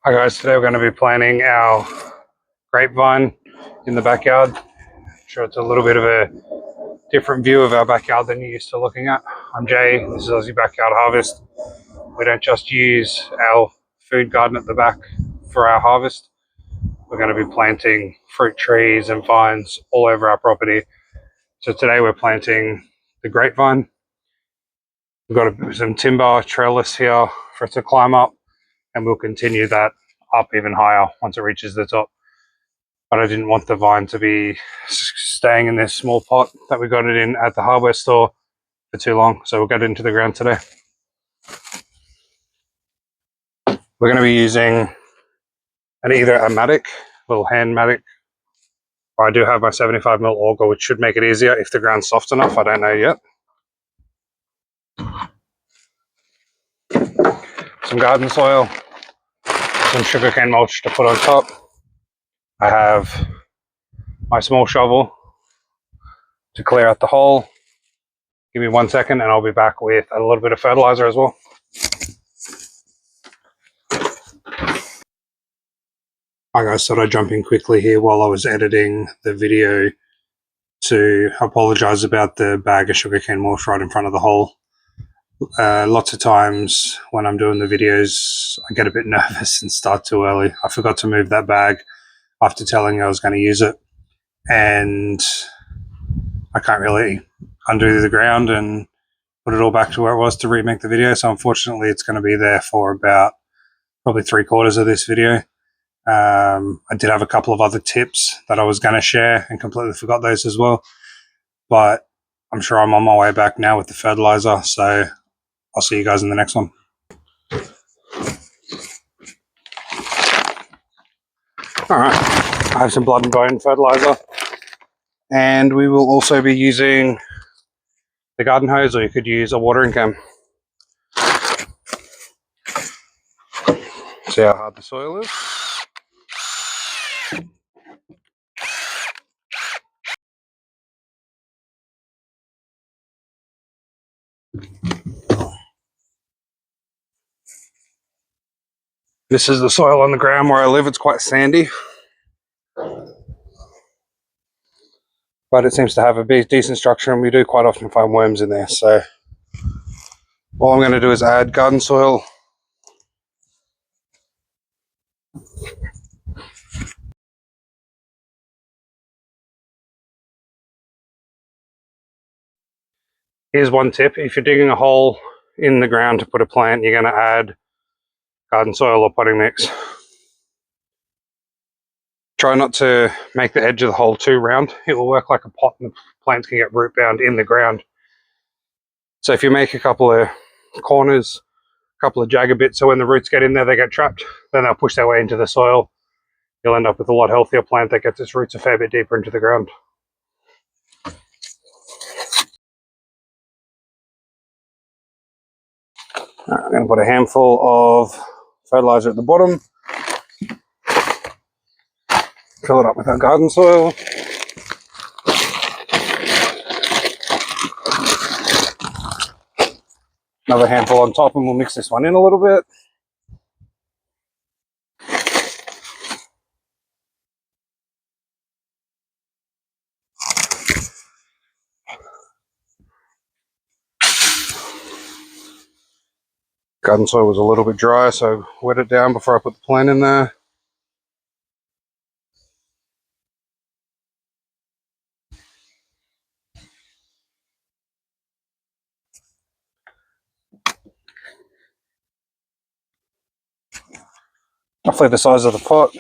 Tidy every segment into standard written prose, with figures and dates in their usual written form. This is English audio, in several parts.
Hi guys, today we're going to be planting our grapevine in the backyard. Sure, it's a little bit of a different view of our backyard than you're used to looking at. I'm Jay, this is Aussie Backyard Harvest. We don't just use our food garden at the back for our harvest. We're going to be planting fruit trees and vines all over our property. So today we're planting the grapevine. We've got some timber trellis here for it to climb up, and we'll continue that up even higher once it reaches the top. But I didn't want the vine to be staying in this small pot that we got it in at the hardware store for too long, so we'll get it into the ground today. We're going to be using either a mattock, little hand mattock, or I do have my 75mm auger, which should make it easier if the ground's soft enough. I don't know yet. Some garden soil, some sugarcane mulch to put on top. I have my small shovel to clear out the hole. Give me 1 second and I'll be back with a little bit of fertilizer as well. Hi guys, thought I'd jump in quickly here while I was editing the video to apologise about the bag of sugarcane mulch right in front of the hole. Lots of times when I'm doing the videos, I get a bit nervous and start too early. I forgot to move that bag after telling you I was going to use it, and I can't really undo the ground and put it all back to where it was to remake the video. So unfortunately, it's going to be there for about probably 3/4 of this video. I did have a couple of other tips that I was going to share and completely forgot those as well. But I'm sure I'm on my way back now with the fertilizer. So I'll see you guys in the next one. All right, I have some blood and bone fertilizer. And we will also be using the garden hose, or you could use a watering can. See how hard the soil is? This is the soil on the ground where I live. It's quite sandy, but it seems to have a decent structure, and we do quite often find worms in there. So all I'm going to do is add garden soil. Here's one tip: if you're digging a hole in the ground to put a plant, you're going to add garden soil or potting mix. Try not to make the edge of the hole too round. It will work like a pot and the plants can get root bound in the ground. So if you make a couple of corners, a couple of jagged bits, so when the roots get in there they get trapped, then they'll push their way into the soil. You'll end up with a lot healthier plant that gets its roots a fair bit deeper into the ground. I'm going to put a handful of fertilizer at the bottom. Fill it up with our garden soil. Another handful on top, and we'll mix this one in a little bit. Garden soil was a little bit dry, so wet it down before I put the plant in there. Roughly the size of the pot.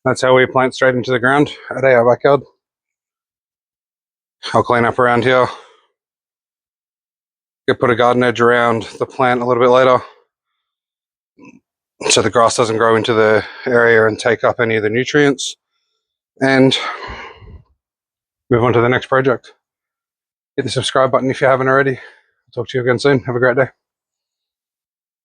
That's how we plant straight into the ground at our backyard. I'll clean up around here. Put a garden edge around the plant a little bit later. so the grass doesn't grow into the area and take up any of the nutrients, and move on to the next project. Hit the subscribe button if you haven't already. I'll talk to you again soon. Have a great day.